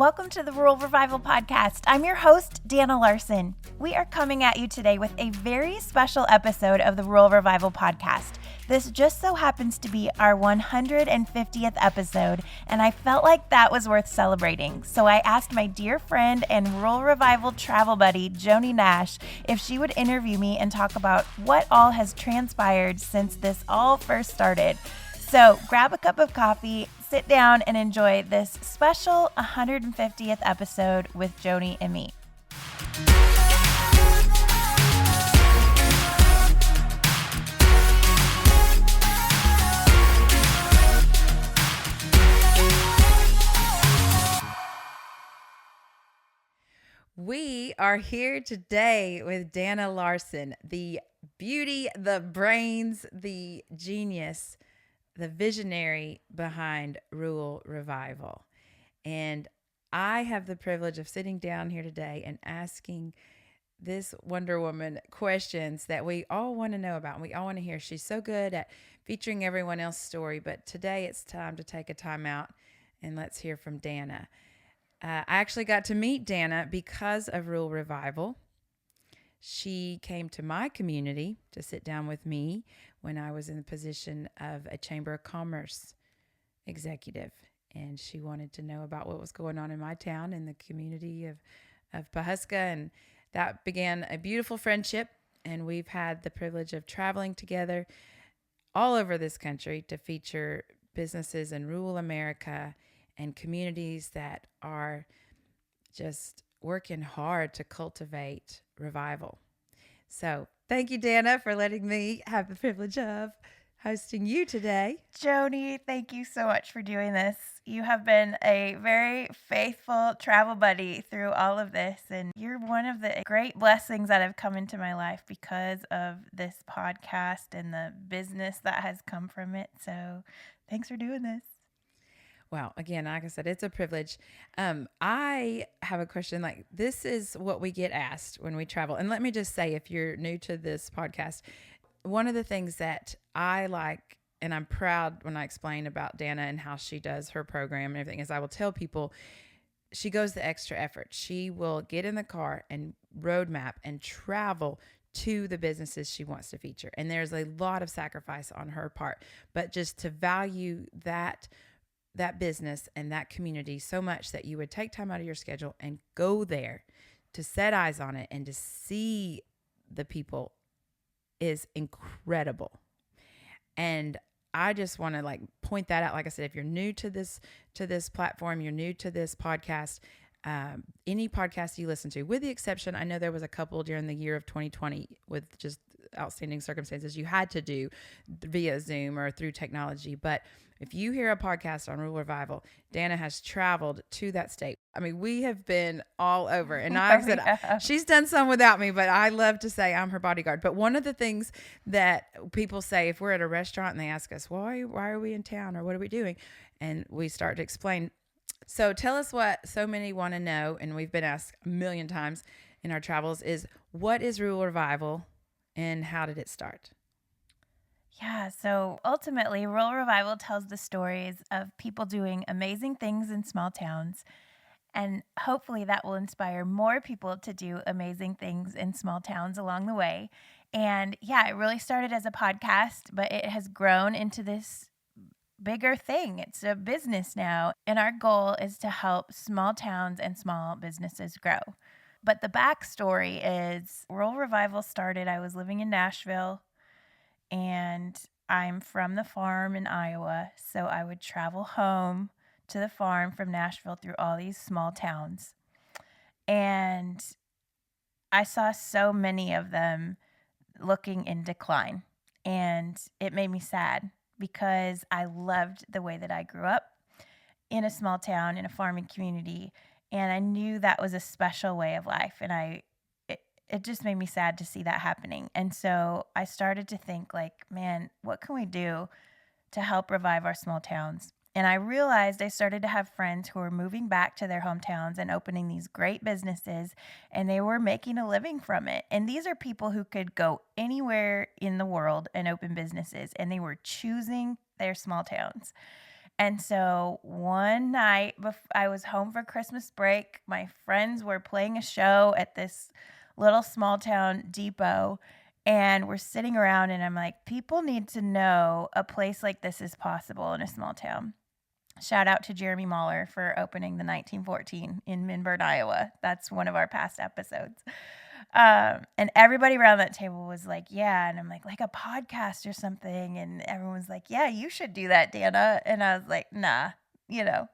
Welcome to the Rural Revival Podcast. I'm your host, Danna Larson. We are coming at you today with a very special episode of the Rural Revival Podcast. This just so happens to be our 150th episode, and I felt like that was worth celebrating. So I asked my dear friend and Rural Revival travel buddy, Joni Nash, if she would interview me and talk about what all has transpired since this all first started. So grab a cup of coffee, sit down, and enjoy this special 150th episode with Joni and me. We are here today with Danna Larson, the beauty, the brains, the genius, the visionary behind Rural Revival. And I have the privilege of sitting down here today and asking this Wonder Woman questions that we all want to know about and we all want to hear. She's so good at featuring everyone else's story, but today it's time to take a time out and let's hear from Danna. I actually got to meet Danna because of Rural Revival. She came to my community to sit down with me when I was in the position of a Chamber of Commerce executive. And she wanted to know about what was going on in my town in the community of Pawhuska. And that began a beautiful friendship. And we've had the privilege of traveling together all over this country to feature businesses in rural America and communities that are just working hard to cultivate revival. So thank you, Danna, for letting me have the privilege of hosting you today. Joni, thank you so much for doing this. You have been a very faithful travel buddy through all of this, and you're one of the great blessings that have come into my life because of this podcast and the business that has come from it. So thanks for doing this. Well, again, like I said, it's a privilege. I have a question. Like, this is what we get asked when we travel. And let me just say, if you're new to this podcast, one of the things that I like, and I'm proud when I explain about Danna and how she does her program and everything, is I will tell people she goes the extra effort. She will get in the car and roadmap and travel to the businesses she wants to feature. And there's a lot of sacrifice on her part, but just to value that business and that community so much that you would take time out of your schedule and go there to set eyes on it and to see the people is incredible. And I just want to point that out. Like I said, if you're new to this platform, you're new to this podcast, any podcast you listen to, with the exception, I know there was a couple during the year of 2020 with just outstanding circumstances you had to do via Zoom or through technology. But if you hear a podcast on Rural Revival, Danna has traveled to that state. I mean, we have been all over. And like I said, she's done some without me, but I love to say I'm her bodyguard. But one of the things that people say if we're at a restaurant and they ask us, why are we in town or what are we doing? And we start to explain. So tell us what so many want to know, and we've been asked a million times in our travels, is what is Rural Revival and how did it start? Yeah, so ultimately, Rural Revival tells the stories of people doing amazing things in small towns, and hopefully that will inspire more people to do amazing things in small towns along the way. And yeah, it really started as a podcast, but it has grown into this bigger thing. It's a business now, and our goal is to help small towns and small businesses grow. But the backstory is Rural Revival started, I was living in Nashville, and I'm from the farm in Iowa, so I would travel home to the farm from Nashville through all these small towns. And I saw so many of them looking in decline, and it made me sad because I loved the way that I grew up in a small town, in a farming community, and I knew that was a special way of life, and it just made me sad to see that happening. And so I started to think man, what can we do to help revive our small towns? And I realized I started to have friends who were moving back to their hometowns and opening these great businesses, and they were making a living from it. And these are people who could go anywhere in the world and open businesses, and they were choosing their small towns. And so one night, I was home for Christmas break. My friends were playing a show at this little small town depot, and we're sitting around, and I'm like, people need to know a place like this is possible in a small town. Shout out to Jeremy Mahler for opening the 1914 in Minburn, Iowa. That's one of our past episodes. And everybody around that table was like, yeah. And I'm like a podcast or something. And everyone was like, yeah, you should do that, Danna. And I was like, nah, you know.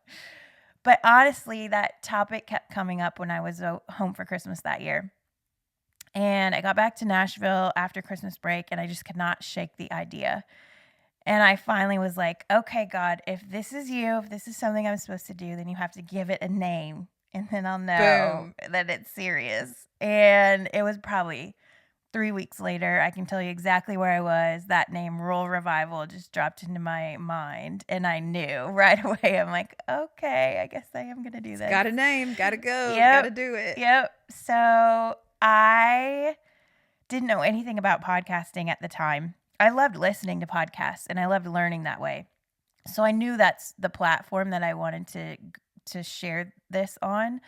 But honestly, that topic kept coming up when I was home for Christmas that year. And I got back to Nashville after Christmas break, and I just could not shake the idea. And I finally was like, okay, God, if this is you, if this is something I'm supposed to do, then you have to give it a name. And then I'll know Boom. that it's serious. And it was probably 3 weeks later. I can tell you exactly where I was. That name, Rural Revival, just dropped into my mind. And I knew right away. I'm like, okay, I guess I am going to do It's this. got a name, got to go, got to Yep. do it. Yep. So I didn't know anything about podcasting at the time. I loved listening to podcasts and I loved learning that way. So I knew that's the platform that I wanted to share this on,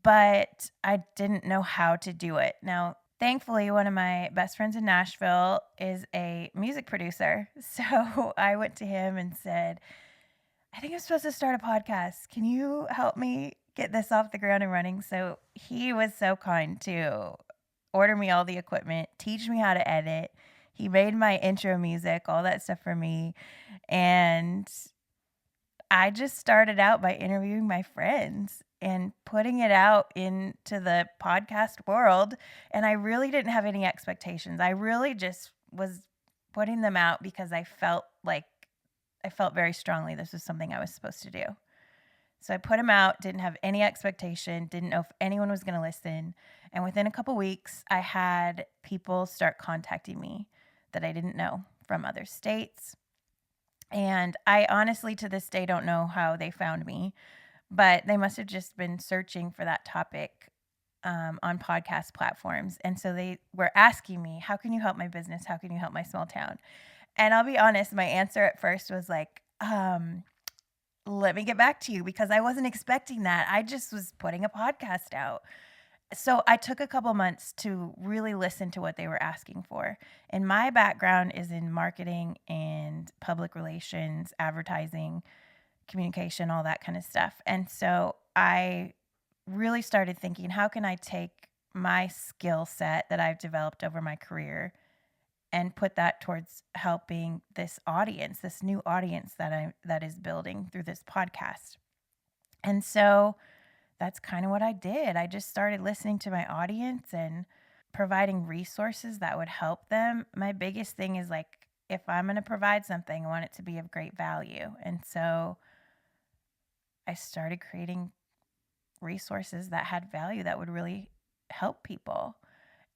but I didn't know how to do it. Now, thankfully, one of my best friends in Nashville is a music producer. So I went to him and said, I think I'm supposed to start a podcast. Can you help me get this off the ground and running? So he was so kind to order me all the equipment, teach me how to edit. He made my intro music, all that stuff for me. And I just started out by interviewing my friends and putting it out into the podcast world. And I really didn't have any expectations. I really just was putting them out because I felt very strongly this was something I was supposed to do. So I put them out, didn't have any expectation, didn't know if anyone was going to listen. And within a couple weeks, I had people start contacting me that I didn't know from other states. And I honestly, to this day, don't know how they found me, but they must have just been searching for that topic on podcast platforms. And so they were asking me, how can you help my business? How can you help my small town? And I'll be honest, my answer at first was like, let me get back to you, because I wasn't expecting that. I just was putting a podcast out. So I took a couple months to really listen to what they were asking for. And my background is in marketing and public relations, advertising, communication, all that kind of stuff. And so I really started thinking, how can I take my skill set that I've developed over my career and put that towards helping this audience, this new audience that is building through this podcast. And so that's kind of what I did. I just started listening to my audience and providing resources that would help them. My biggest thing is like, if I'm going to provide something, I want it to be of great value. And so I started creating resources that had value that would really help people.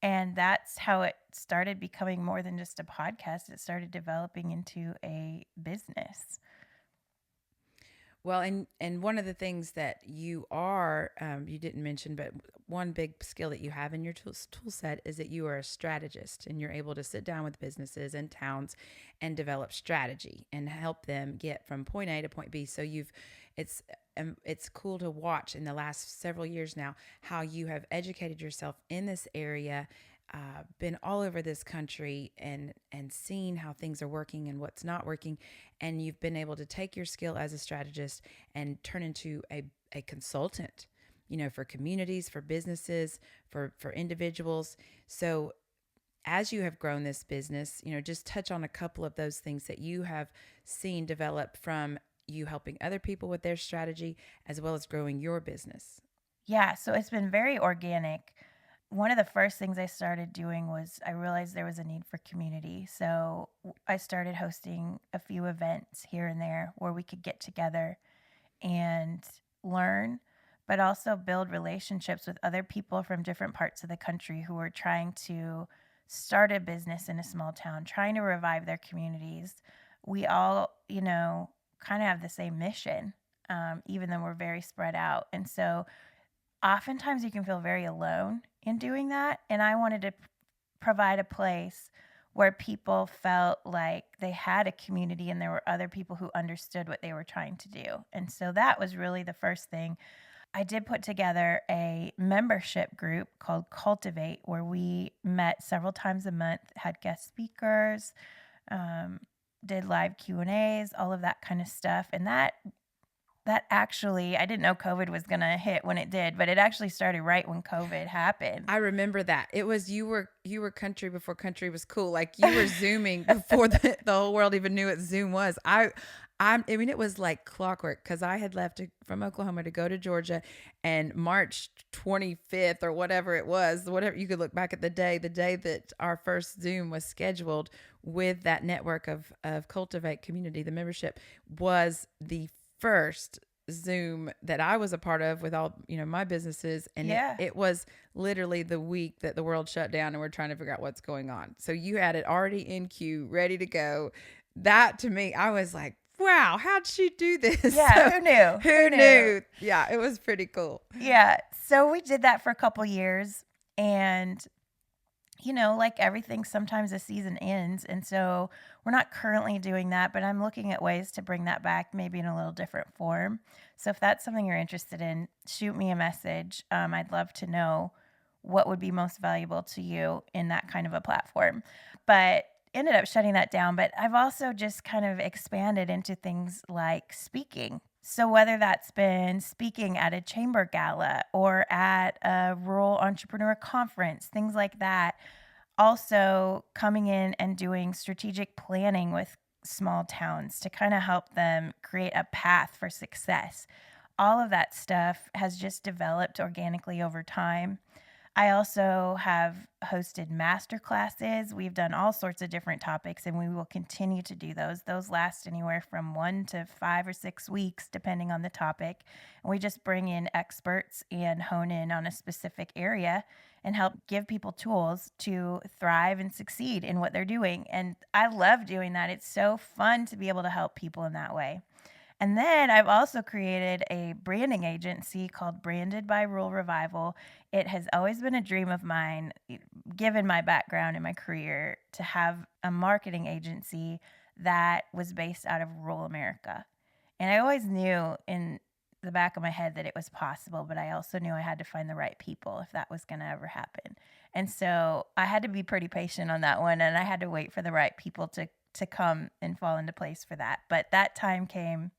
And that's how it started becoming more than just a podcast. It started developing into a business. Well, and one of the things that you are, you didn't mention, but one big skill that you have in your tool set is that you are a strategist, and you're able to sit down with businesses and towns and develop strategy and help them get from point A to point B. So it's cool to watch in the last several years now how you have educated yourself in this area, been all over this country and seen how things are working and what's not working, and you've been able to take your skill as a strategist and turn into a consultant, for communities, for businesses, for individuals. So as you have grown this business, just touch on a couple of those things that you have seen develop from you helping other people with their strategy as well as growing your business. Yeah, so it's been very organic. One of the first things I started doing was I realized there was a need for community. So I started hosting a few events here and there where we could get together and learn, but also build relationships with other people from different parts of the country who were trying to start a business in a small town, trying to revive their communities. We all, kind of have the same mission, even though we're very spread out. And so oftentimes you can feel very alone in doing that. And I wanted to provide a place where people felt like they had a community and there were other people who understood what they were trying to do. And so that was really the first thing. I did put together a membership group called Cultivate, where we met several times a month, had guest speakers, um, did live Q&As, all of that kind of stuff. And that actually, I didn't know COVID was going to hit when it did, but it actually started right when COVID happened. I remember that. It was you were country before country was cool. Like you were zooming before the whole world even knew what Zoom was. I mean it was like clockwork because I had left from Oklahoma to go to Georgia, and March 25th or whatever it was, whatever you could look back at the day that our first Zoom was scheduled with that network of Cultivate Community, the membership was the first Zoom that I was a part of with all, my businesses. And Yeah. it was literally the week that the world shut down and we're trying to figure out what's going on. So you had it already in queue, ready to go. That to me, I was like, wow, how'd she do this? Yeah, So, who knew? Who knew? Yeah, it was pretty cool. Yeah. So we did that for a couple years, and like everything, sometimes a season ends. And so we're not currently doing that, but I'm looking at ways to bring that back, maybe in a little different form. So if that's something you're interested in, shoot me a message. I'd love to know what would be most valuable to you in that kind of a platform. But ended up shutting that down. But I've also just kind of expanded into things like speaking. So whether that's been speaking at a chamber gala or at a rural entrepreneur conference, things like that. Also coming in and doing strategic planning with small towns to kind of help them create a path for success. All of that stuff has just developed organically over time. I also have hosted master classes. We've done all sorts of different topics, and we will continue to do those. Those last anywhere from 1 to 5 or 6 weeks, depending on the topic. And we just bring in experts and hone in on a specific area and help give people tools to thrive and succeed in what they're doing. And I love doing that. It's so fun to be able to help people in that way. And then I've also created a branding agency called Branded by Rural Revival. It has always been a dream of mine, given my background in my career, to have a marketing agency that was based out of rural America. And I always knew in the back of my head that it was possible, but I also knew I had to find the right people if that was going to ever happen. And so I had to be pretty patient on that one, and I had to wait for the right people to come and fall into place for that. But that time came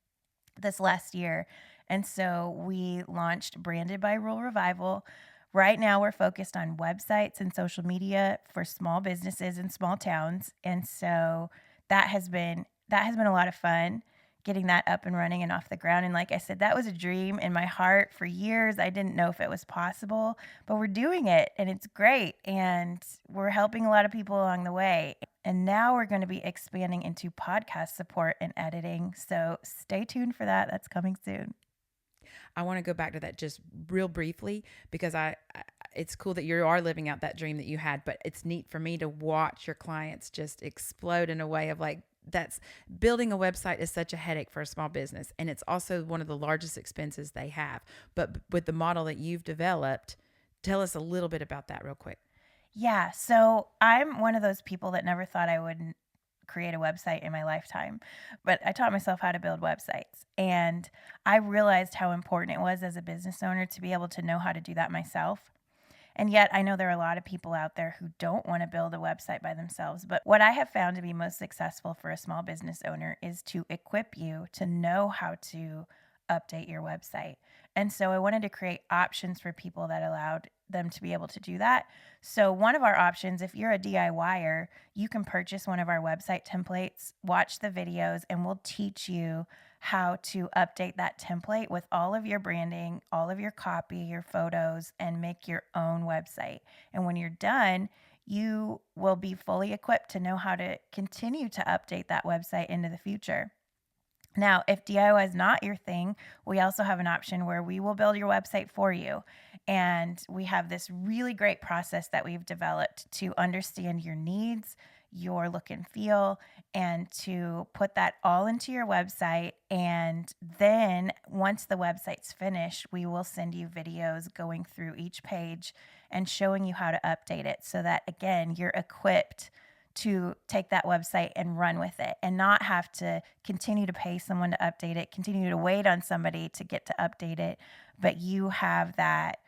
this last year. And so we launched Branded by Rural Revival. Right now we're focused on websites and social media for small businesses in small towns. And so that has been a lot of fun getting that up and running and off the ground. And like I said, that was a dream in my heart for years. I didn't know if it was possible, but we're doing it and it's great. And we're helping a lot of people along the way. And now we're going to be expanding into podcast support and editing. So stay tuned for that. That's coming soon. I want to go back to that just real briefly because it's cool that you are living out that dream that you had, but it's neat for me to watch your clients just explode in a way of like, that's building a website is such a headache for a small business. And it's also one of the largest expenses they have. But with the model that you've developed, tell us a little bit about that real quick. Yeah. So I'm one of those people that never thought I would create a website in my lifetime, but I taught myself how to build websites. And I realized how important it was as a business owner to be able to know how to do that myself. And yet I know there are a lot of people out there who don't want to build a website by themselves. But what I have found to be most successful for a small business owner is to equip you to know how to update your website. And so I wanted to create options for people that allowed them to be able to do that. So one of our options, if you're a DIYer, you can purchase one of our website templates, watch the videos, and we'll teach you how to update that template with all of your branding, all of your copy, your photos, and make your own website. And when you're done, you will be fully equipped to know how to continue to update that website into the future. Now, if DIY is not your thing, we also have an option where we will build your website for you. And we have this really great process that we've developed to understand your needs, your look and feel, and to put that all into your website. And then once the website's finished, we will send you videos going through each page and showing you how to update it so that, again, you're equipped to take that website and run with it and not have to continue to pay someone to update it, continue to wait on somebody to get to update it, but you have that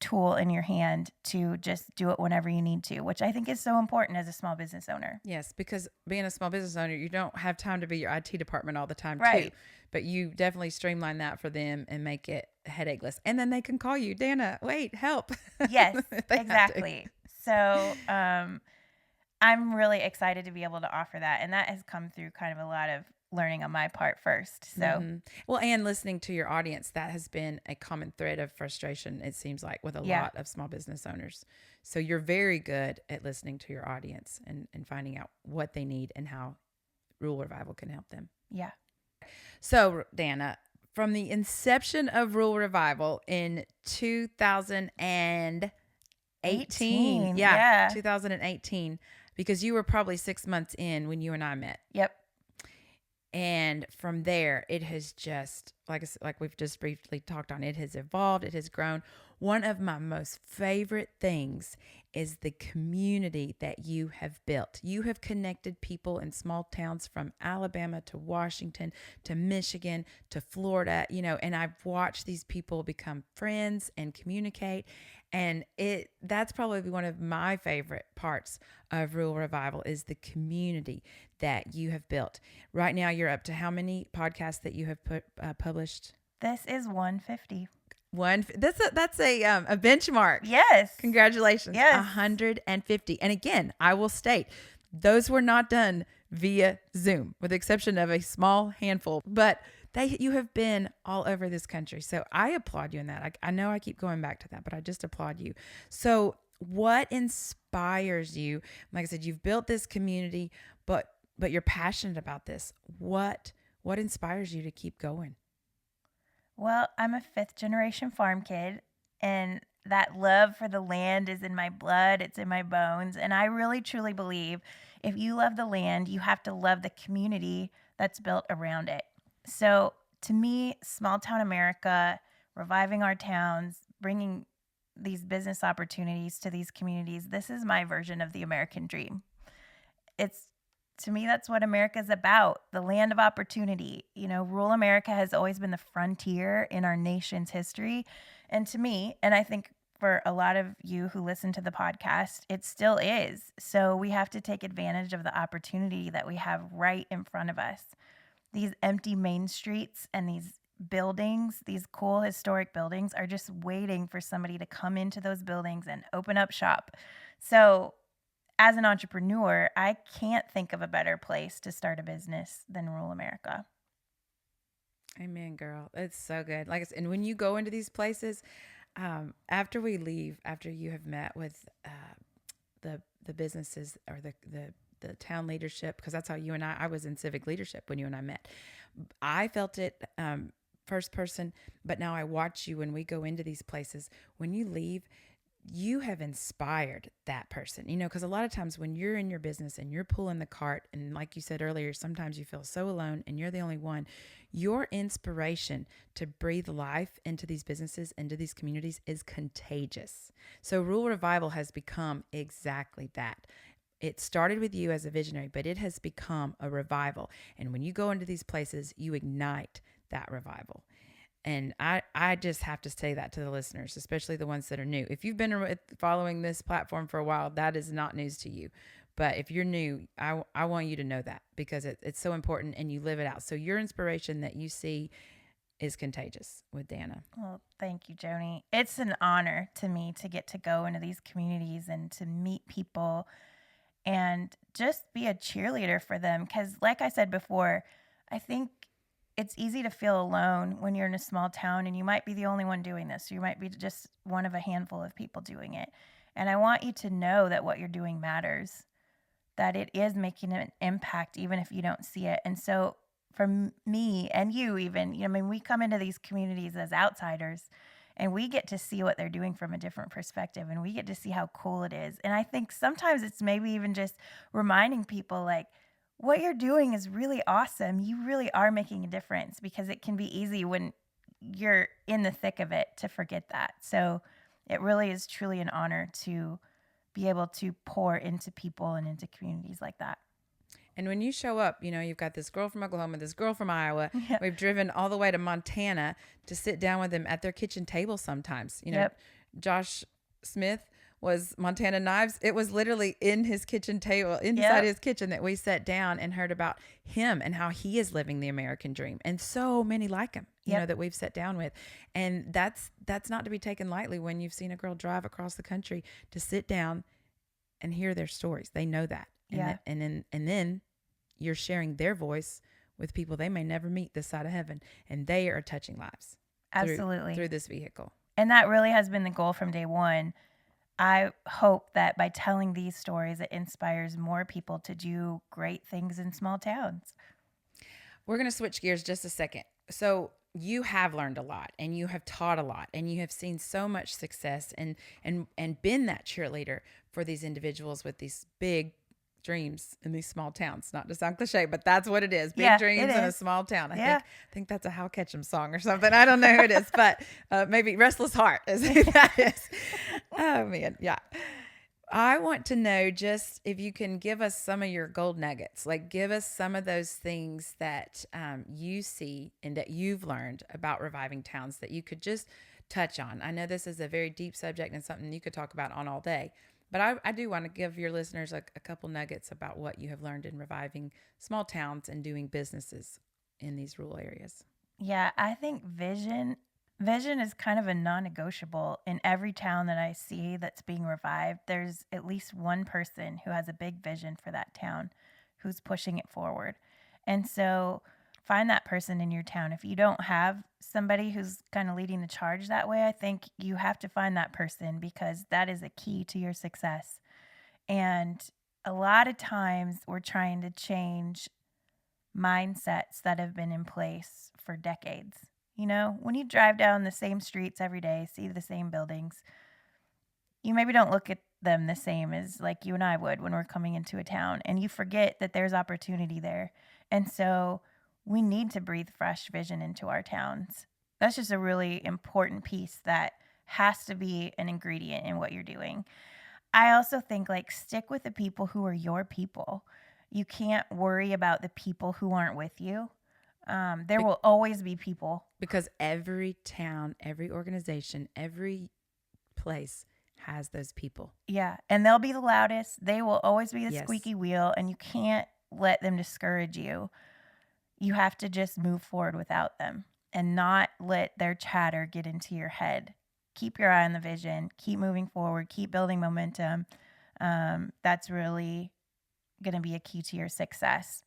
tool in your hand to just do it whenever you need to, which I think is so important as a small business owner. Yes, because being a small business owner, you don't have time to be your IT department all the time too. Right. But you definitely streamline that for them and make it headacheless. And then they can call you, Danna, wait, help. Yes, If they have to. exactly. So I'm really excited to be able to offer that. And that has come through kind of a lot of learning on my part first. So Well, and listening to your audience, that has been a common thread of frustration, it seems like, with a Yeah. lot of small business owners. So you're very good at listening to your audience and finding out what they need and how Rural Revival can help them. yeah. So, Danna, from the inception of Rural Revival in 2018, 18, yeah. 2018, because you were probably 6 months in when you and I met. Yep. And from there, it has just, like we've just briefly talked on, it has evolved, it has grown. One of my most favorite things is the community that you have built. You have connected people in small towns from Alabama to Washington to Michigan to Florida, and I've watched these people become friends and communicate. And that's probably one of my favorite parts of Rural Revival is the community that you have built. Right now, you're up to how many podcasts that you have published? This is 150. That's a benchmark. Yes. Congratulations. Yes. 150. And again, I will state, those were not done via Zoom, with the exception of a small handful. But you have been all over this country. So I applaud you in that. I know I keep going back to that, but I just applaud you. So what inspires you? Like I said, you've built this community, but you're passionate about this. What inspires you to keep going? Well, I'm a 5th-generation farm kid, and that love for the land is in my blood. It's in my bones. And I really, truly believe if you love the land, you have to love the community that's built around it. So to me, small town America, reviving our towns, bringing these business opportunities to these communities, this is my version of the American dream. To me, that's what America's about, the land of opportunity. Rural America has always been the frontier in our nation's history. And to me, and I think for a lot of you who listen to the podcast, it still is. So we have to take advantage of the opportunity that we have right in front of us. These empty main streets and these buildings, these cool historic buildings, are just waiting for somebody to come into those buildings and open up shop. So as an entrepreneur, I can't think of a better place to start a business than rural America. Amen, girl. It's so good. Like I said, and when you go into these places, after we leave, after you have met with the businesses or the town leadership, because that's how you and I was in civic leadership when you and I met. I felt it first person, but now I watch you when we go into these places. When you leave, you have inspired that person, because a lot of times when you're in your business and you're pulling the cart, and like you said earlier, sometimes you feel so alone and you're the only one, your inspiration to breathe life into these businesses, into these communities is contagious. So Rural Revival has become exactly that. It started with you as a visionary, but it has become a revival. And when you go into these places, you ignite that revival. And I just have to say that to the listeners, especially the ones that are new. If you've been following this platform for a while, that is not news to you. But if you're new, I want you to know that, because it's so important and you live it out. So your inspiration that you see is contagious with Danna. Well, thank you, Joni. It's an honor to me to get to go into these communities and to meet people and just be a cheerleader for them. Because like I said before, I think it's easy to feel alone when you're in a small town and you might be the only one doing this. You might be just one of a handful of people doing it. And I want you to know that what you're doing matters, that it is making an impact even if you don't see it. And so for me and you even, we come into these communities as outsiders and we get to see what they're doing from a different perspective, and we get to see how cool it is. And I think sometimes it's maybe even just reminding people, like, what you're doing is really awesome. You really are making a difference, because it can be easy when you're in the thick of it to forget that. So it really is truly an honor to be able to pour into people and into communities like that. And when you show up, you've got this girl from Oklahoma, this girl from Iowa. Yeah. We've driven all the way to Montana to sit down with them at their kitchen table sometimes. Yep. Josh Smith was Montana Knives. It was literally in his kitchen table, inside Yep. his kitchen, that we sat down and heard about him and how he is living the American dream. And so many like him, Yep. that we've sat down with. And that's not to be taken lightly when you've seen a girl drive across the country to sit down and hear their stories. They know that. Yeah. And then you're sharing their voice with people they may never meet this side of heaven, and they are touching lives. Absolutely. Through this vehicle. And that really has been the goal from day one. I hope that by telling these stories, it inspires more people to do great things in small towns. We're going to switch gears just a second. So you have learned a lot, and you have taught a lot, and you have seen so much success and been that cheerleader for these individuals with these big dreams in these small towns. Not to sound cliche, but that's what it is. Big dreams in a small town. I think that's a Hal Ketchum song or something. I don't know who it is, but maybe Restless Heart is who that is. Oh man. Yeah. I want to know just if you can give us some of your gold nuggets, like give us some of those things that you see and that you've learned about reviving towns that you could just touch on. I know this is a very deep subject and something you could talk about on all day. But I do want to give your listeners a couple nuggets about what you have learned in reviving small towns and doing businesses in these rural areas. Yeah, I think vision is kind of a non-negotiable. In every town that I see that's being revived, there's at least one person who has a big vision for that town who's pushing it forward. And so find that person in your town. If you don't have somebody who's kind of leading the charge that way, I think you have to find that person, because that is a key to your success. And a lot of times we're trying to change mindsets that have been in place for decades. When you drive down the same streets every day, see the same buildings, you maybe don't look at them the same as like you and I would when we're coming into a town, and you forget that there's opportunity there. And so we need to breathe fresh vision into our towns. That's just a really important piece that has to be an ingredient in what you're doing. I also think stick with the people who are your people. You can't worry about the people who aren't with you. There will always be people. Because every town, every organization, every place has those people. Yeah, and they'll be the loudest. They will always be the squeaky wheel, and you can't let them discourage you. You have to just move forward without them and not let their chatter get into your head. Keep your eye on the vision. Keep moving forward. Keep building momentum. That's really going to be a key to your success.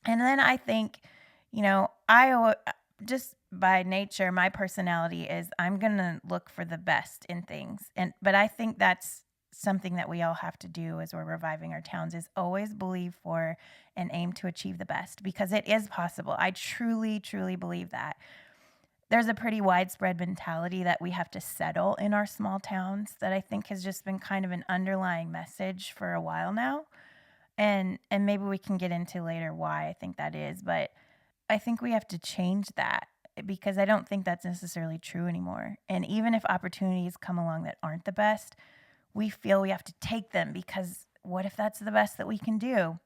And then I think, I just by nature, my personality is I'm going to look for the best in things. But I think that's something that we all have to do as we're reviving our towns, is always believe for and aim to achieve the best, because it is possible. I truly, truly believe that. There's a pretty widespread mentality that we have to settle in our small towns that I think has just been kind of an underlying message for a while now. And maybe we can get into later why I think that is, but I think we have to change that, because I don't think that's necessarily true anymore. And even if opportunities come along that aren't the best, we feel we have to take them, because what if that's the best that we can do?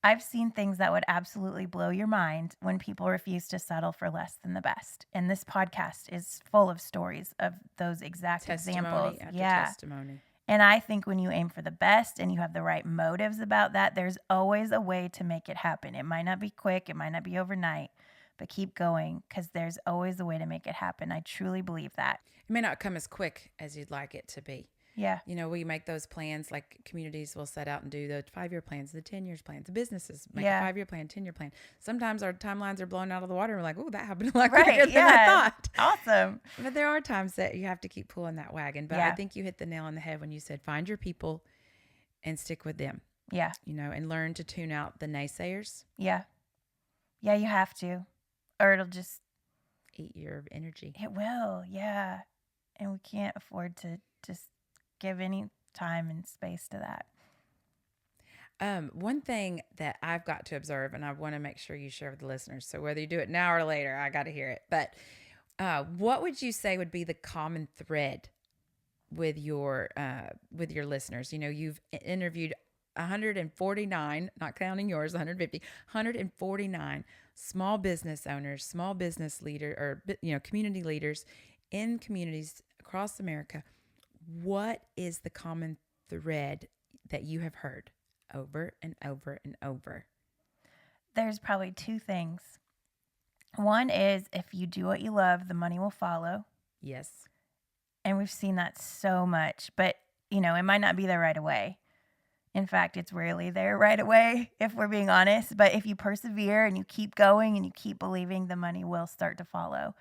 I've seen things that would absolutely blow your mind when people refuse to settle for less than the best. And this podcast is full of stories of those exact examples. Testimony. And I think when you aim for the best and you have the right motives about that, there's always a way to make it happen. It might not be quick, it might not be overnight, but keep going, because there's always a way to make it happen. I truly believe that. It may not come as quick as you'd like it to be. Yeah. We make those plans, like communities will set out and do the 5-year plans, the 10 years plans. The businesses make a 5-year plan, 10-year plan. Sometimes our timelines are blown out of the water. And we're like, oh, that happened a lot quicker than I thought. Awesome. But there are times that you have to keep pulling that wagon. But I think you hit the nail on the head when you said, find your people and stick with them. Yeah. And learn to tune out the naysayers. Yeah. Yeah, you have to. Or it'll just eat your energy. It will. Yeah. And we can't afford to just give any time and space to that. One thing that I've got to observe, and I want to make sure you share with the listeners, so whether you do it now or later, I got to hear it. But what would you say would be the common thread with your listeners. You know, you've interviewed 149, not counting yours, 150, 149 small business owners, small business leader, or community leaders in communities across America. What is the common thread that you have heard over and over and over? There's probably two things. One is if you do what you love, the money will follow. Yes. And we've seen that so much, but it might not be there right away. In fact, it's rarely there right away, if we're being honest. But if you persevere and you keep going and you keep believing, the money will start to follow.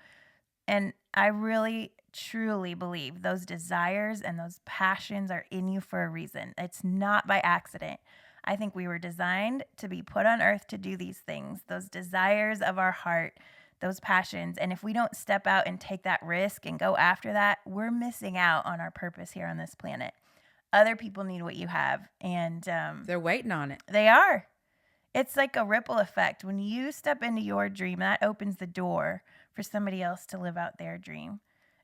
And I really, truly believe those desires and those passions are in you for a reason. It's not by accident. I think we were designed to be put on earth to do these things, those desires of our heart, those passions. And if we don't step out and take that risk and go after that, we're missing out on our purpose here on this planet. Other people need what you have, and they're waiting on it. They are. It's like a ripple effect. When you step into your dream, that opens the door for somebody else to live out their dream.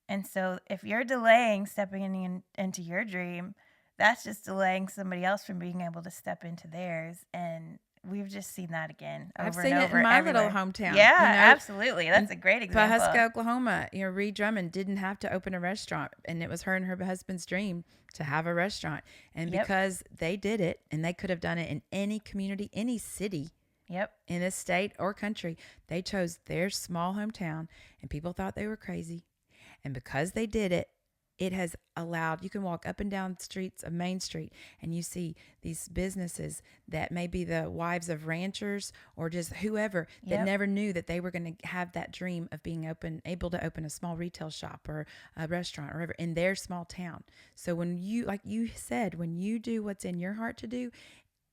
And so if you're delaying stepping into your dream, that's just delaying somebody else from being able to step into theirs. And we've just seen that again over I've and seen over it in my everywhere. little hometown. Yeah, absolutely. That's a great example. Pawhuska, Oklahoma. Ree Drummond didn't have to open a restaurant, and it was her and her husband's dream to have a restaurant. And because they did it, and they could have done it in any community, any city, in a state or country, they chose their small hometown, and people thought they were crazy. And because they did it, it has allowed, you can walk up and down the streets of Main Street and you see these businesses that may be the wives of ranchers or just whoever that never knew that they were going to have that dream of being able to open a small retail shop or a restaurant or whatever in their small town. So when you, like you said, when you do what's in your heart to do,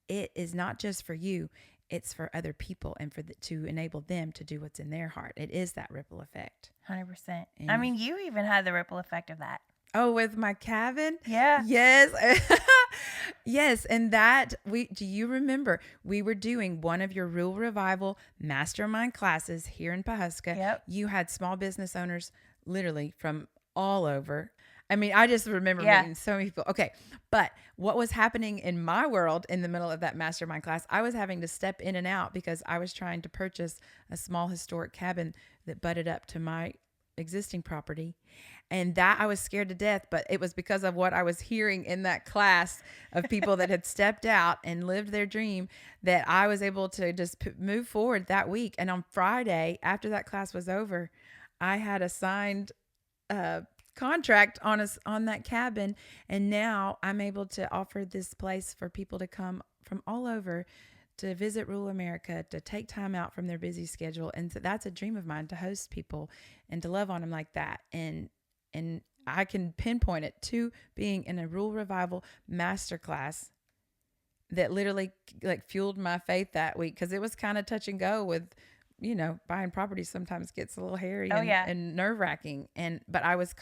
it is not just for you. It's for other people and to enable them to do what's in their heart. It is that ripple effect. 100%. I mean, you even had the ripple effect of that. Oh, with my cabin? Yeah. Yes. Yes. And do you remember we were doing one of your Rural Revival mastermind classes here in Pawhuska? Yep. You had small business owners literally from all over. I mean, I just remember meeting so many people. Okay. But what was happening in my world in the middle of that mastermind class, I was having to step in and out because I was trying to purchase a small historic cabin that butted up to my existing property. And that I was scared to death, but it was because of what I was hearing in that class of people that had stepped out and lived their dream that I was able to just move forward that week. And on Friday, after that class was over, I had a signed contract on that cabin. And now I'm able to offer this place for people to come from all over to visit rural America, to take time out from their busy schedule. And so that's a dream of mine, to host people and to love on them like that. And I can pinpoint it to being in a Rural Revival masterclass that literally like fueled my faith that week. Cause it was kind of touch and go with, buying property sometimes gets a little hairy and nerve wracking. But I was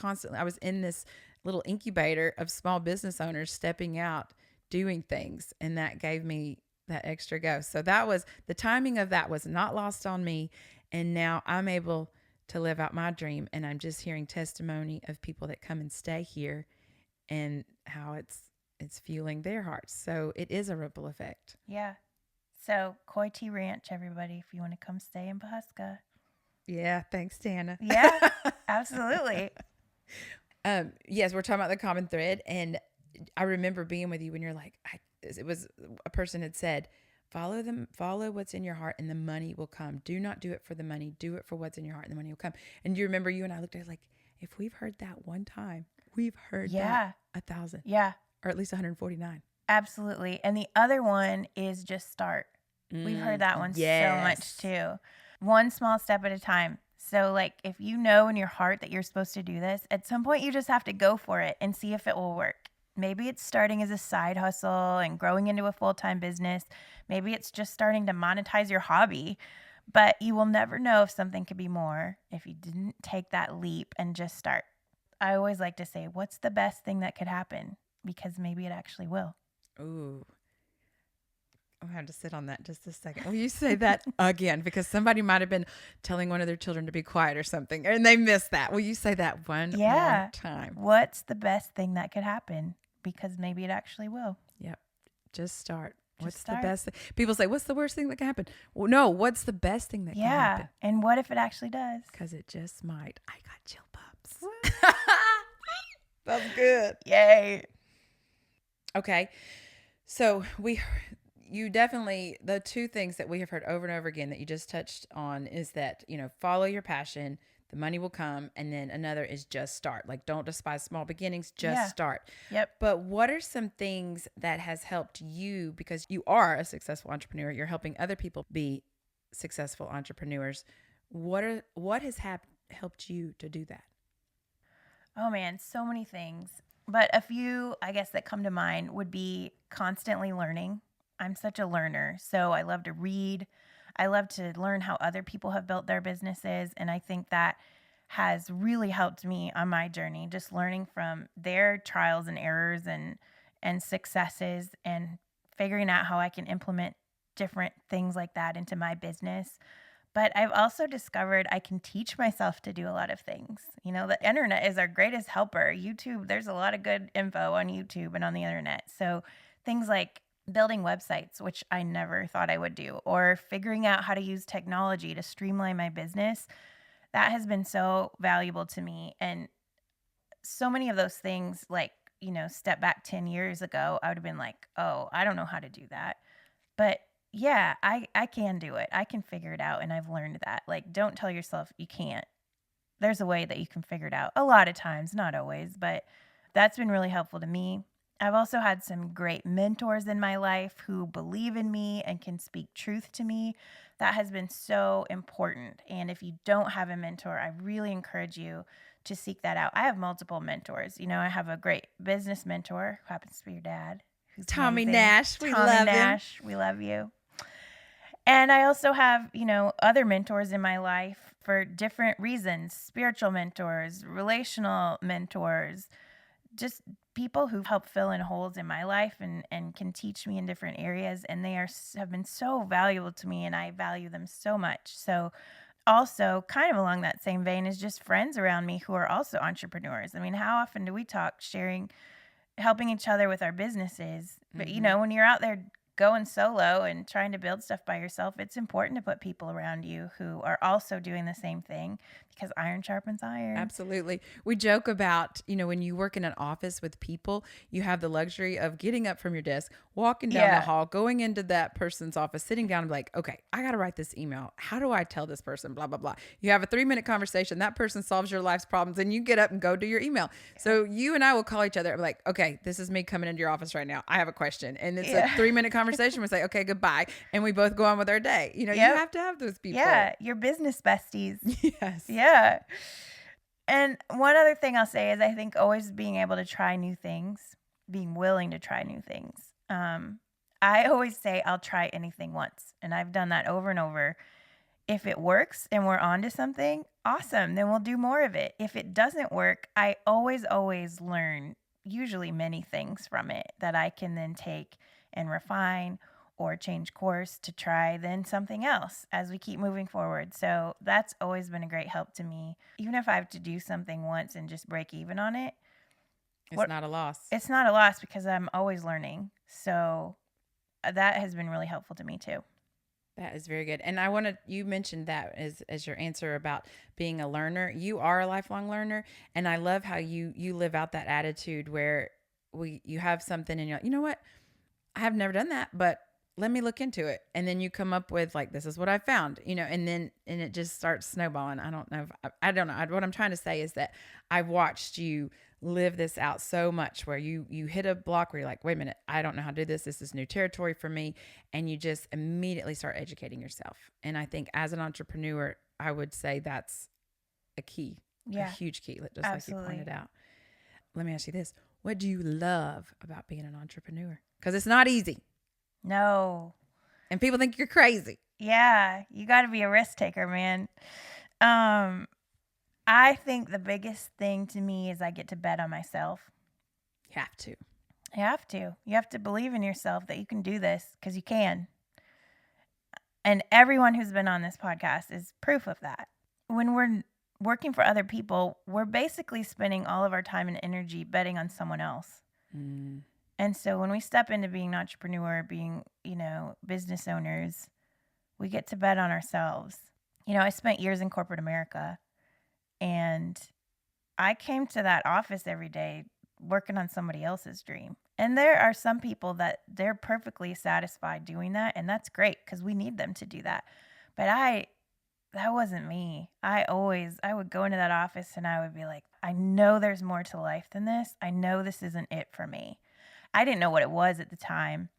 in this little incubator of small business owners stepping out, doing things. And that gave me that extra go. So the timing of that was not lost on me. And now I'm able to live out my dream. And I'm just hearing testimony of people that come and stay here and how it's fueling their hearts. So it is a ripple effect. Yeah. So Coy T Ranch, everybody, if you want to come stay in Pawhuska. Yeah. Thanks, Danna. Yeah, absolutely. Yes, we're talking about the common thread. And I remember being with you when you're like, it was a person had said, follow what's in your heart and the money will come. Do not do it for the money. Do it for what's in your heart and the money will come. And you remember you and I looked at it like, if we've heard that one time, we've heard that 1,000. Yeah. Or at least 149. Absolutely. And the other one is just start. We've heard that one so much too. One small step at a time. So like if you know in your heart that you're supposed to do this, at some point you just have to go for it and see if it will work. Maybe it's starting as a side hustle and growing into a full-time business. Maybe it's just starting to monetize your hobby. But you will never know if something could be more if you didn't take that leap and just start. I always like to say, what's the best thing that could happen? Because maybe it actually will. Ooh. have to sit on that just a second. Will you say that again? Because somebody might have been telling one of their children to be quiet or something, and they missed that. Will you say that one more Yeah. time? What's the best thing that could happen? Because maybe it actually will. Yep. Just start. What's the Start. best thing? People say, what's the worst thing that can happen? Well, no, what's the best thing that can happen? And what if it actually does? Because it just might. I got chill bumps. That's good. Yay. Okay. So you definitely, the two things that we have heard over and over again that you just touched on is that, follow your passion, the money will come. And then another is just start. Like, don't despise small beginnings, just start. Yep. But what are some things that has helped you, because you are a successful entrepreneur, you're helping other people be successful entrepreneurs. What has helped you to do that? Oh man, so many things. But a few, I guess, that come to mind would be constantly learning. I'm such a learner, so I love to read. I love to learn how other people have built their businesses, and I think that has really helped me on my journey, just learning from their trials and errors and successes and figuring out how I can implement different things like that into my business. But I've also discovered I can teach myself to do a lot of things. The internet is our greatest helper. YouTube, there's a lot of good info on YouTube and on the internet. So things like building websites, which I never thought I would do, or figuring out how to use technology to streamline my business, that has been so valuable to me. And so many of those things, like, step back 10 years ago, I would have been like, oh, I don't know how to do that. But yeah, I can do it. I can figure it out. And I've learned that. Like, don't tell yourself you can't. There's a way that you can figure it out. A lot of times, not always, but that's been really helpful to me. I've also had some great mentors in my life who believe in me and can speak truth to me. That has been so important. And if you don't have a mentor, I really encourage you to seek that out. I have multiple mentors. I have a great business mentor who happens to be your dad. Who's Tommy amazing. Nash. We love Nash. We love you. And I also have, other mentors in my life for different reasons, spiritual mentors, relational mentors, just people who help fill in holes in my life and can teach me in different areas. And they have been so valuable to me, and I value them so much. So also, kind of along that same vein, is just friends around me who are also entrepreneurs. I mean, how often do we talk sharing, helping each other with our businesses? But, when you're out there going solo and trying to build stuff by yourself, it's important to put people around you who are also doing the same thing, because iron sharpens iron. Absolutely. We joke about, when you work in an office with people, you have the luxury of getting up from your desk, walking down the hall, going into that person's office, sitting down and be like, okay, I got to write this email. How do I tell this person? Blah, blah, blah. You have a 3-minute conversation. That person solves your life's problems, and you get up and go do your email. So you and I will call each other and be like, okay, this is me coming into your office right now. I have a question. And it's a 3-minute conversation. We say, okay, goodbye. And we both go on with our day. You have to have those people. Yeah. Your business besties. Yes. Yeah. And one other thing I'll say is I think always being able to try new things, being willing to try new things. I always say I'll try anything once, and I've done that over and over. If it works and we're onto something, awesome, then we'll do more of it. If it doesn't work, I always learn usually many things from it that I can then take and refine or change course to try then something else as we keep moving forward. So that's always been a great help to me. Even if I have to do something once and just break even on it, it's not a loss. It's not a loss because I'm always learning. So that has been really helpful to me too. That is very good. And you mentioned that as your answer about being a learner. You are a lifelong learner. And I love how you live out that attitude where you have something and you're like, you know what? I have never done that, but let me look into it. And then you come up with like, this is what I found, and it just starts snowballing. I don't know. I don't know. What I'm trying to say is that I've watched you live this out so much where you hit a block where you're like, wait a minute, I don't know how to do this. This is new territory for me. And you just immediately start educating yourself. And I think as an entrepreneur, I would say that's a key, a huge key, just Absolutely. like you pointed out. Let me ask you this. What do you love about being an entrepreneur? Because it's not easy. No. And people think you're crazy. Yeah, you got to be a risk taker, man. I think the biggest thing to me is I get to bet on myself. You have to. You have to. You have to believe in yourself that you can do this, because you can. And everyone who's been on this podcast is proof of that. When we're working for other people, we're basically spending all of our time and energy betting on someone else. Mm. And so when we step into being an entrepreneur, being, business owners, we get to bet on ourselves. I spent years in corporate America, and I came to that office every day working on somebody else's dream. And there are some people that they're perfectly satisfied doing that, and that's great because we need them to do that. But that wasn't me. I would go into that office and I would be like, I know there's more to life than this. I know this isn't it for me. I didn't know what it was at the time,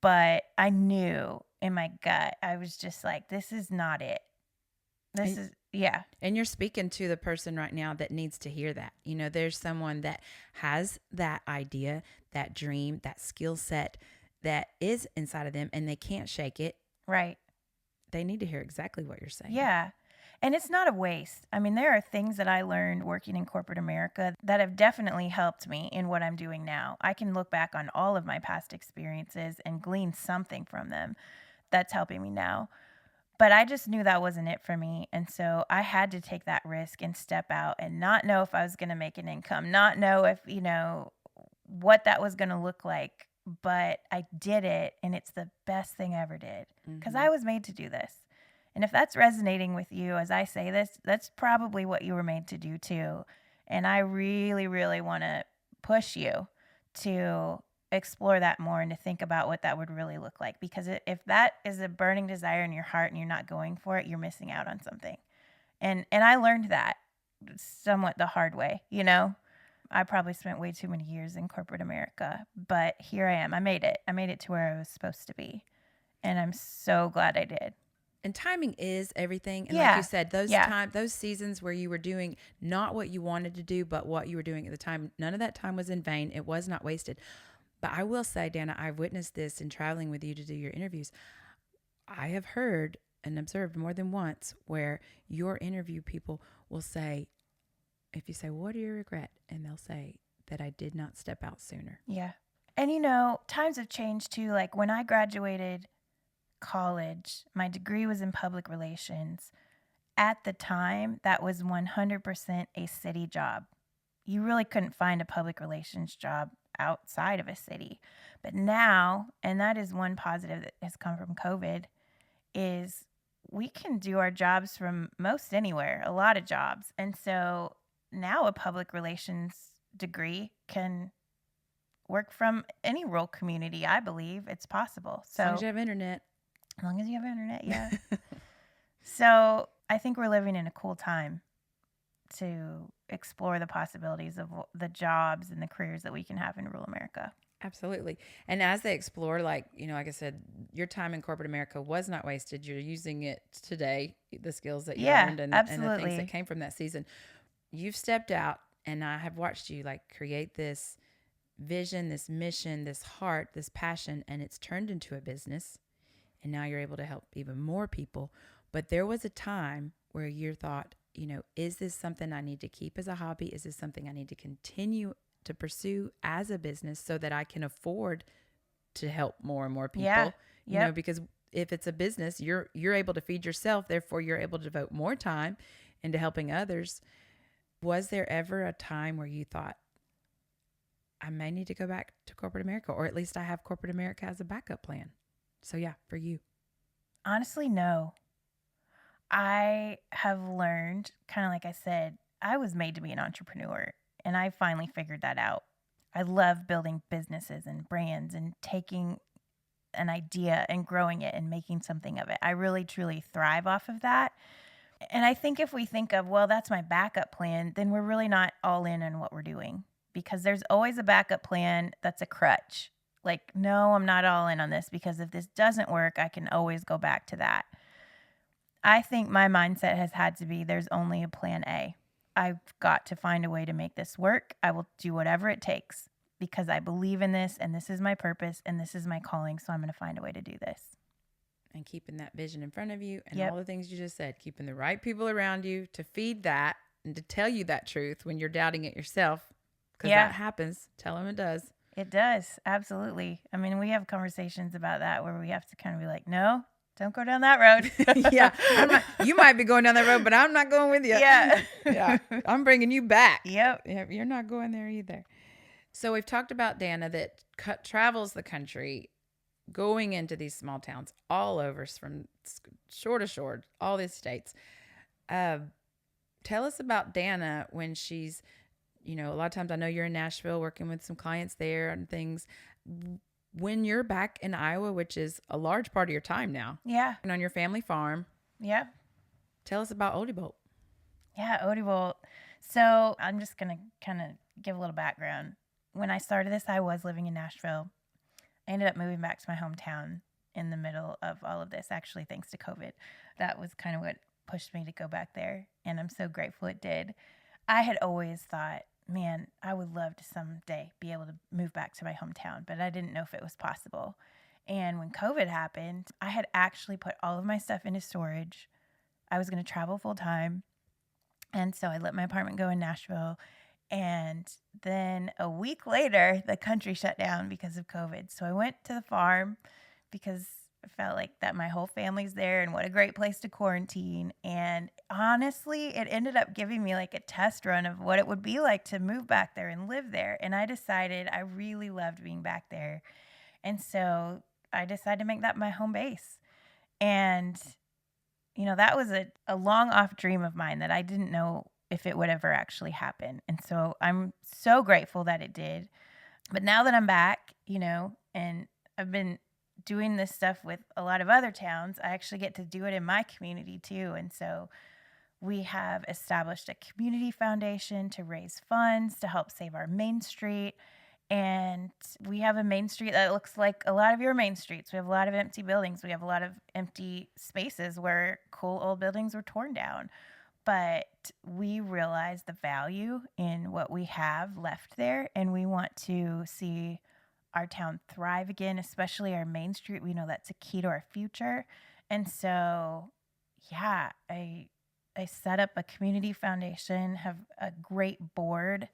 but I knew in my gut. I was just like, this is not it. Yeah. And you're speaking to the person right now that needs to hear that. There's someone that has that idea, that dream, that skill set that is inside of them and they can't shake it. Right. They need to hear exactly what you're saying. Yeah. And it's not a waste. I mean, there are things that I learned working in corporate America that have definitely helped me in what I'm doing now. I can look back on all of my past experiences and glean something from them that's helping me now. But I just knew that wasn't it for me. And so I had to take that risk and step out and not know if I was going to make an income, not know if, what that was going to look like. But I did it, and it's the best thing I ever did because I was made to do this. And if that's resonating with you as I say this, that's probably what you were made to do too. And I really, really want to push you to explore that more and to think about what that would really look like. Because if that is a burning desire in your heart and you're not going for it, you're missing out on something. And I learned that somewhat the hard way, I probably spent way too many years in corporate America, but here I am. I made it. I made it to where I was supposed to be. And I'm so glad I did. And timing is everything. And Yeah. like you said, those seasons where you were doing not what you wanted to do, but what you were doing at the time, none of that time was in vain. It was not wasted. But I will say, Danna, I've witnessed this in traveling with you to do your interviews. I have heard and observed more than once where your interview people will say, if you say, what do you regret? And they'll say that I did not step out sooner. Yeah. And times have changed too. Like when I graduated college, my degree was in public relations. At the time, that was 100% a city job. You really couldn't find a public relations job outside of a city. But now, and that is one positive that has come from COVID, is we can do our jobs from most anywhere, a lot of jobs. And so now a public relations degree can work from any rural community. I believe it's possible. So as long as you have internet. As long as you have internet, yeah. So I think we're living in a cool time to explore the possibilities of the jobs and the careers that we can have in rural America. Absolutely. And as they explore, like I said, your time in corporate America was not wasted. You're using it today, the skills that you learned and the things that came from that season. You've stepped out, and I have watched you create this vision, this mission, this heart, this passion, and it's turned into a business. And now you're able to help even more people. But there was a time where you thought, is this something I need to keep as a hobby? Is this something I need to continue to pursue as a business so that I can afford to help more and more people? Yeah. Yep. Because if it's a business, you're able to feed yourself. Therefore, you're able to devote more time into helping others. Was there ever a time where you thought, I may need to go back to corporate America, or at least I have corporate America as a backup plan? So yeah, for you. Honestly, no. I have learned, kind of like I said, I was made to be an entrepreneur, and I finally figured that out. I love building businesses and brands and taking an idea and growing it and making something of it. I really, truly thrive off of that. And I think if we think of, well, that's my backup plan, then we're really not all in on what we're doing, because there's always a backup plan that's a crutch. Like, no, I'm not all in on this, because if this doesn't work, I can always go back to that. I think my mindset has had to be, there's only a plan A. I've got to find a way to make this work. I will do whatever it takes because I believe in this, and this is my purpose, and this is my calling. So I'm going to find a way to do this. And keeping that vision in front of you and all the things you just said, keeping the right people around you to feed that and to tell you that truth when you're doubting it yourself. Because that happens. Tell them it does. It does. Absolutely. I mean, we have conversations about that where we have to kind of be like, no, don't go down that road. Yeah, you might be going down that road, but I'm not going with you. Yeah. Yeah, I'm bringing you back. Yep. Yeah, you're not going there either. So we've talked about Danna that travels the country, going into these small towns all over, from shore to shore, all these states. Uh, Tell us about Danna when she's, a lot of times I know you're in Nashville working with some clients there and things. When you're back in Iowa, which is a large part of your time now, Yeah. and on your family farm, Yeah. tell us about Odie. Yeah, Odie. So I'm just going to kind of give a little background. When I started this, I was living in Nashville. I ended up moving back to my hometown in the middle of all of this, actually, thanks to COVID. That was kind of what pushed me to go back there, and I'm so grateful it did. I had always thought, man, I would love to someday be able to move back to my hometown, but I didn't know if it was possible. And when COVID happened, I had actually put all of my stuff into storage. I was going to travel full time. And so I let my apartment go in Nashville. And then a week later, the country shut down because of COVID. So I went to the farm because I felt like that my whole family's there and what a great place to quarantine. And honestly, it ended up giving me like a test run of what it would be like to move back there and live there. And I decided I really loved being back there. And so I decided to make that my home base. And that was a long off dream of mine that I didn't know if it would ever actually happen. And so I'm so grateful that it did. But now that I'm back, and I've been doing this stuff with a lot of other towns, I actually get to do it in my community too. And so we have established a community foundation to raise funds to help save our main street. And we have a main street that looks like a lot of your main streets. We have a lot of empty buildings. We have a lot of empty spaces where cool old buildings were torn down. But we realize the value in what we have left there, and we want to see our town thrive again, especially our main street. We know that's a key to our future. And so, yeah, I set up a community foundation, have a great board,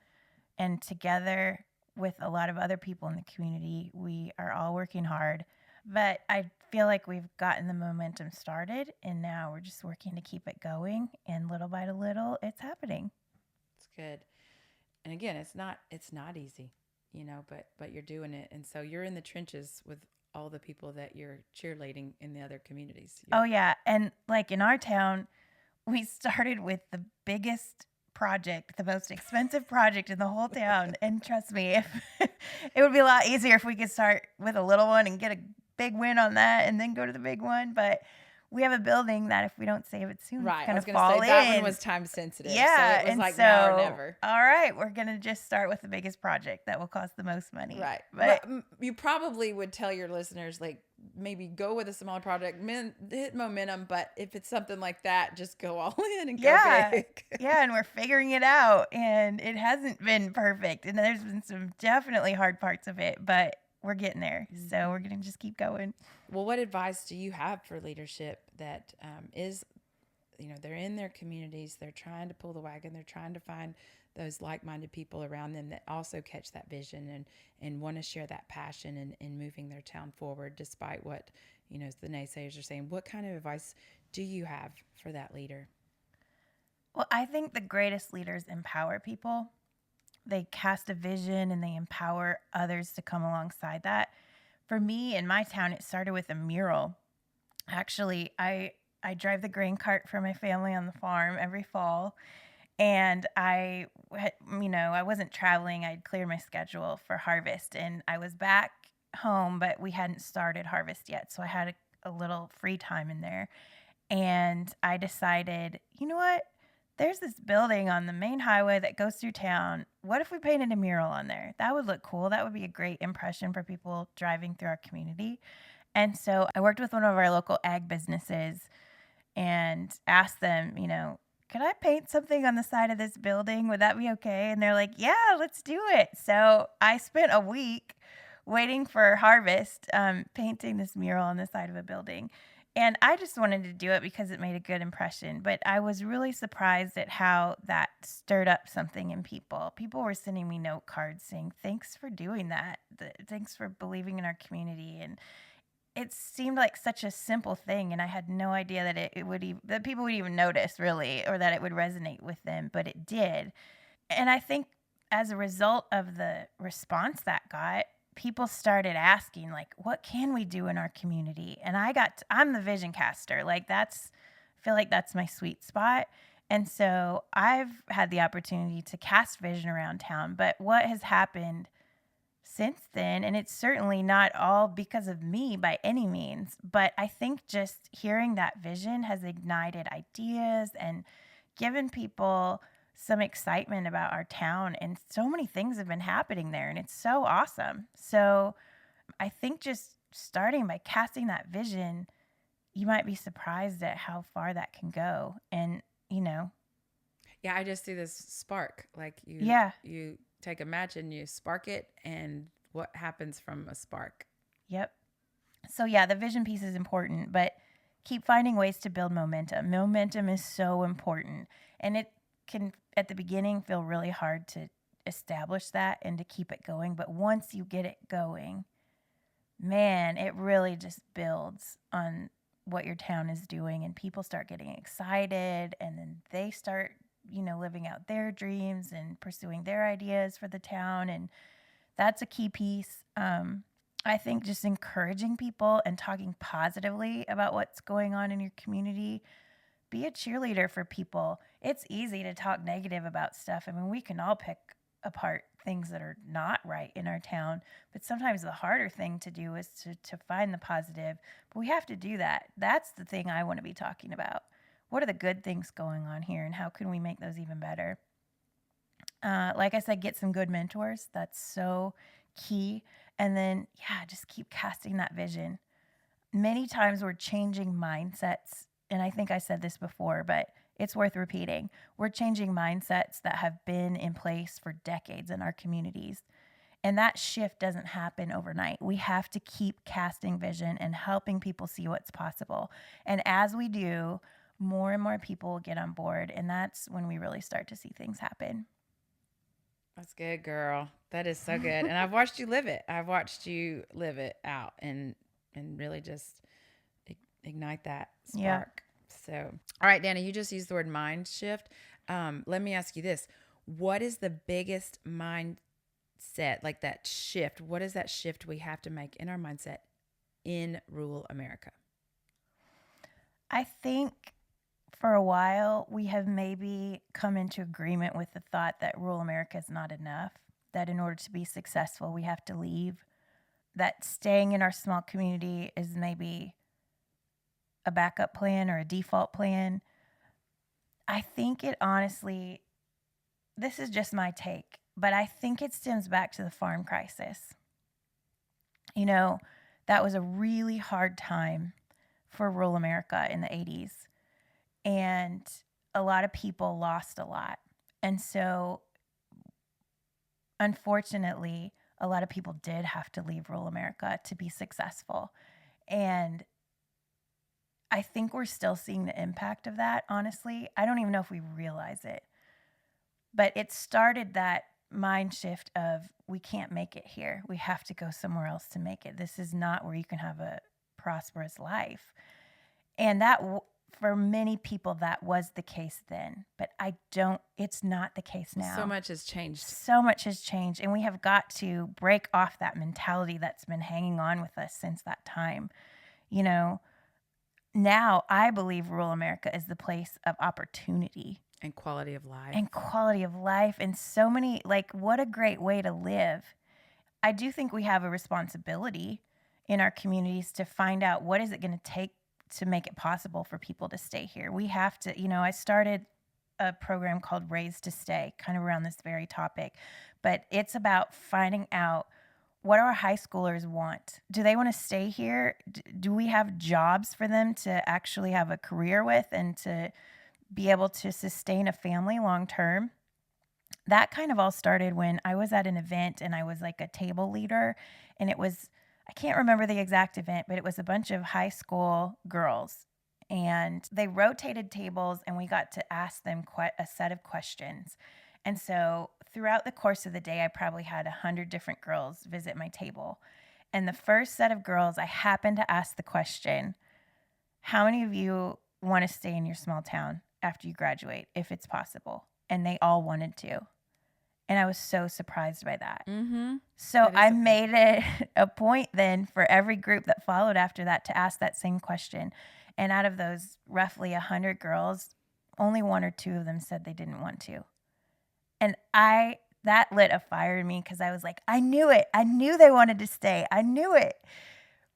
and together with a lot of other people in the community, we are all working hard. But I feel like we've gotten the momentum started, and now we're just working to keep it going. And little by little, it's happening. It's good. And again, it's not easy, but you're doing it. And so you're in the trenches with all the people that you're cheerleading in the other communities. Oh, yeah. And like in our town, we started with the biggest project, the most expensive project in the whole town. And trust me, it would be a lot easier if we could start with a little one and get a big win on that and then go to the big one. But we have a building that if we don't save it soon, right, it's going I to was fall say, That in. one was time sensitive. Yeah. So it was and like so, now or never. All right, we're going to just start with the biggest project that will cost the most money. Right. But you probably would tell your listeners, like, maybe go with a smaller project, hit momentum. But if it's something like that, just go all in and go big. Yeah, and we're figuring it out. And it hasn't been perfect. And there's been some definitely hard parts of it, but we're getting there. Mm-hmm. So we're going to just keep going. Well, what advice do you have for leadership that is, they're in their communities, they're trying to pull the wagon, they're trying to find those like-minded people around them that also catch that vision and want to share that passion in moving their town forward despite what, the naysayers are saying. What kind of advice do you have for that leader? Well, I think the greatest leaders empower people. They cast a vision and they empower others to come alongside that. For me, in my town, it started with a mural. Actually, I drive the grain cart for my family on the farm every fall. And I wasn't traveling. I'd cleared my schedule for harvest. And I was back home, but we hadn't started harvest yet. So I had a little free time in there. And I decided, you know what? There's this building on the main highway that goes through town. What if we painted a mural on there? That would look cool. That would be a great impression for people driving through our community. And so I worked with one of our local ag businesses and asked them, could I paint something on the side of this building? Would that be okay? And they're like, yeah, let's do it. So I spent a week waiting for harvest, painting this mural on the side of a building. And I just wanted to do it because it made a good impression. But I was really surprised at how that stirred up something in people. People were sending me note cards saying, thanks for doing that. Thanks for believing in our community. And it seemed like such a simple thing, and I had no idea that it would that people would even notice really, or that it would resonate with them, but it did. And I think as a result of the response that got, people started asking like, "What can we do in our community?" And I'm the vision caster. Like I feel like that's my sweet spot. And so I've had the opportunity to cast vision around town. But what has happened since then, and it's certainly not all because of me by any means, but I think just hearing that vision has ignited ideas and given people some excitement about our town, and so many things have been happening there, and it's so awesome. So I think just starting by casting that vision, you might be surprised at how far that can go. And Yeah, I just see this spark. Like yeah. you take a match and you spark it, and what happens from a spark? Yep. So yeah, the vision piece is important, but keep finding ways to build momentum. Momentum is so important, and it can at the beginning feel really hard to establish that and to keep it going, but once you get it going, man, it really just builds on what your town is doing, and people start getting excited, and then they start, living out their dreams and pursuing their ideas for the town, and that's a key piece. I think just encouraging people and talking positively about what's going on in your community. Be a cheerleader for people. It's easy to talk negative about stuff. I mean, we can all pick apart things that are not right in our town, but sometimes the harder thing to do is to find the positive. But we have to do that. That's the thing I want to be talking about. What are the good things going on here, and how can we make those even better? Like I said, get some good mentors. That's so key. And then, yeah, just keep casting that vision. Many times we're changing mindsets. And I think I said this before, but it's worth repeating. We're changing mindsets that have been in place for decades in our communities. And that shift doesn't happen overnight. We have to keep casting vision and helping people see what's possible. And as we do, more and more people will get on board. And that's when we really start to see things happen. That's good, girl. That is so good. And I've watched you live it. I've watched you live it out and really just ignite that Yeah. spark. So, all right, Dana, you just used the word mind shift. Let me ask you this: what is the biggest mindset, like that shift? What is that shift we have to make in our mindset in rural America? I think for a while we have maybe come into agreement with the thought that rural America is not enough, that in order to be successful, we have to leave, that staying in our small community is maybe a backup plan or a default plan. I think it honestly, this is just my take, but I think it stems back to the farm crisis. You know, that was a really hard time for rural America in the 80s. And a lot of people lost a lot. And so, unfortunately, a lot of people did have to leave rural America to be successful. And I think we're still seeing the impact of that, honestly. I don't even know if we realize it. But it started that mind shift of we can't make it here. We have to go somewhere else to make it. This is not where you can have a prosperous life. And for many people, that was the case then. But it's not the case now. So much has changed. So much has changed. And we have got to break off that mentality that's been hanging on with us since that time. You know, now I believe rural America is the place of opportunity And quality of life. and quality of life. And so many, like, what a great way to live. I do think we have a responsibility in our communities to find out what is it going to take to make it possible for people to stay here. We have to, I started a program called Raise to Stay, kind of around this very topic, but it's about finding out what our high schoolers want. Do they want to stay here? Do we have jobs for them to actually have a career with and to be able to sustain a family long term? That kind of all started when I was at an event and I was like a table leader, and I can't remember the exact event, but it was a bunch of high school girls, and they rotated tables and we got to ask them quite a set of questions. And so throughout the course of the day, I probably had 100 different girls visit my table. And the first set of girls, I happened to ask the question, how many of you want to stay in your small town after you graduate, if it's possible? And they all wanted to. And I was so surprised by that. Mm-hmm. So I made it a point then for every group that followed after that to ask that same question. And out of those roughly 100 girls, only 1 or 2 of them said they didn't want to. And that lit a fire in me because I was like, I knew it. I knew they wanted to stay. I knew it.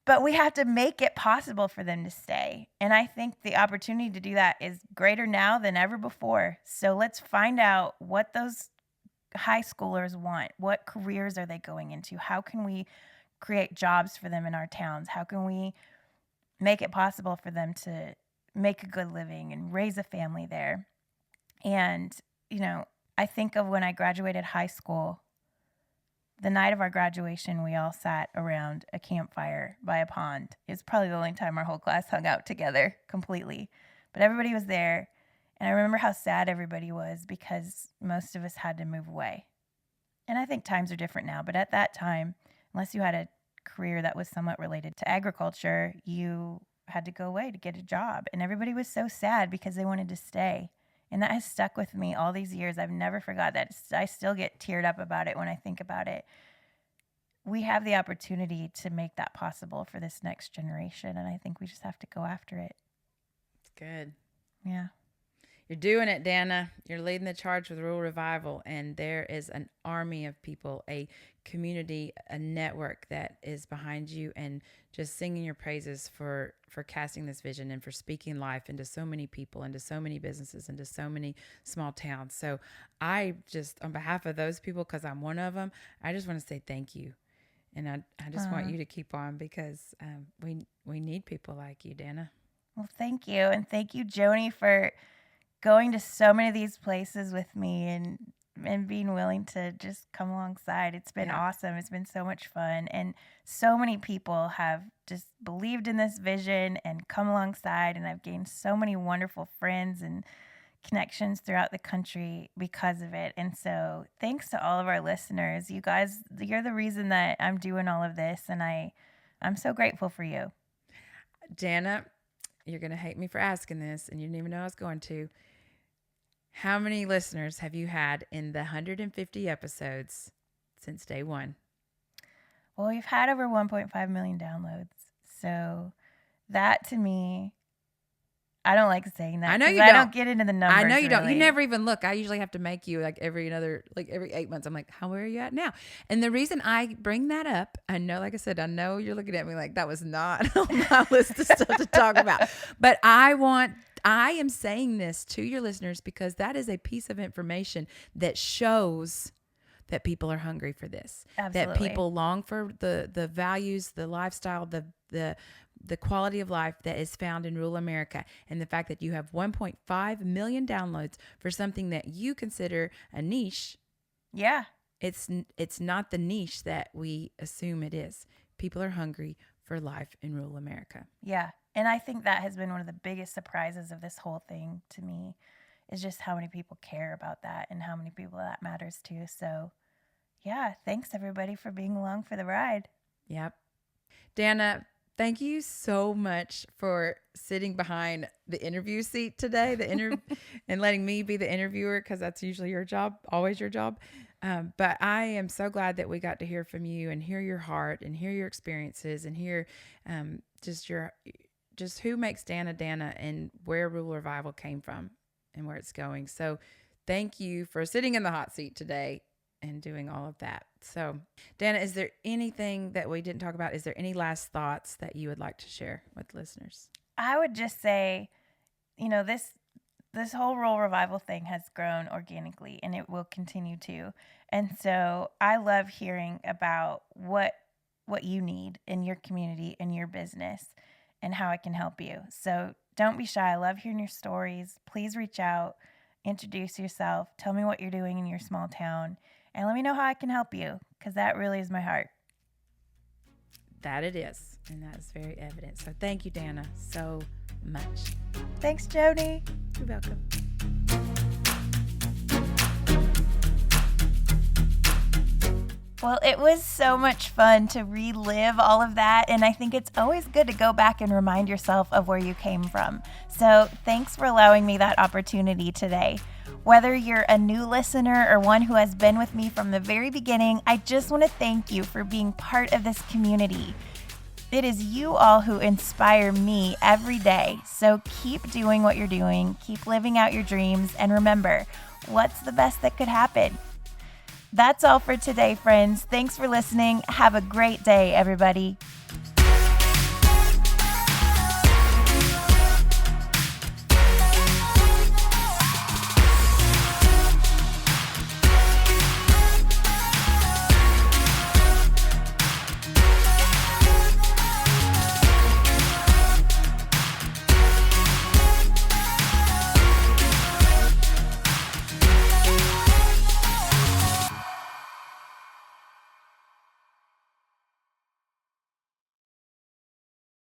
But we have to make it possible for them to stay. And I think the opportunity to do that is greater now than ever before. So let's find out what those high schoolers want. What careers are they going into? How can we create jobs for them in our towns? How can we make it possible for them to make a good living and raise a family there? And, I think of when I graduated high school, the night of our graduation, we all sat around a campfire by a pond. It was probably the only time our whole class hung out together completely. But everybody was there. And I remember how sad everybody was because most of us had to move away. And I think times are different now. But at that time, unless you had a career that was somewhat related to agriculture, you had to go away to get a job. And everybody was so sad because they wanted to stay. And that has stuck with me all these years. I've never forgot that. I still get teared up about it when I think about it. We have the opportunity to make that possible for this next generation. And I think we just have to go after it. It's good. Yeah. You're doing it, Danna. You're leading the charge with Rural Revival, and there is an army of people, a community, a network that is behind you and just singing your praises for casting this vision and for speaking life into so many people, into so many businesses, into so many small towns. So I just, on behalf of those people, because I'm one of them, I just want to say thank you. And I just want you to keep on because we need people like you, Danna. Well, thank you. And thank you, Joni, for going to so many of these places with me and being willing to just come alongside. It's been awesome. It's been so much fun. And so many people have just believed in this vision and come alongside. And I've gained so many wonderful friends and connections throughout the country because of it. And so thanks to all of our listeners. You guys, you're the reason that I'm doing all of this. And I'm so grateful for you. Danna, you're going to hate me for asking this, and you didn't even know I was going to. How many listeners have you had in the 150 episodes since day one? Well, we've had over 1.5 million downloads. So that to me, I don't like saying that. I know you don't. don't. I don't get into the numbers. I know you don't. Really. You never even look. I usually have to make you every 8 months. I'm like, where are you at now? And the reason I bring that up, I know, like I said, I know you're looking at me like that was not on my list of stuff to talk about. But I am saying this to your listeners because that is a piece of information that shows that people are hungry for this. Absolutely. That people long for the values, the lifestyle, the quality of life that is found in rural America, and the fact that you have 1.5 million downloads for something that you consider a niche. Yeah. It's not the niche that we assume it is. People are hungry for life in rural America. Yeah. And I think that has been one of the biggest surprises of this whole thing to me is just how many people care about that and how many people that matters to. So yeah, thanks everybody for being along for the ride. Yep. Danna, thank you so much for sitting behind the interview seat today, and letting me be the interviewer, because that's usually your job, always your job. But I am so glad that we got to hear from you and hear your heart and hear your experiences and hear just who makes Danna Danna and where Rural Revival came from and where it's going. So thank you for sitting in the hot seat today and doing all of that. So, Danna, is there anything that we didn't talk about? Is there any last thoughts that you would like to share with listeners? I would just say, this whole Rural Revival thing has grown organically, and it will continue to. And so I love hearing about what you need in your community, in your business, and how I can help you. So don't be shy. I love hearing your stories. Please reach out, introduce yourself, tell me what you're doing in your small town, and let me know how I can help you, because that really is my heart. That it is, and that is very evident. So thank you, Danna, so much. Thanks, Joni. You're welcome. Well, it was so much fun to relive all of that, and I think it's always good to go back and remind yourself of where you came from. So, thanks for allowing me that opportunity today. Whether you're a new listener or one who has been with me from the very beginning, I just want to thank you for being part of this community. It is you all who inspire me every day. So keep doing what you're doing, keep living out your dreams, and remember, what's the best that could happen? That's all for today, friends. Thanks for listening. Have a great day, everybody.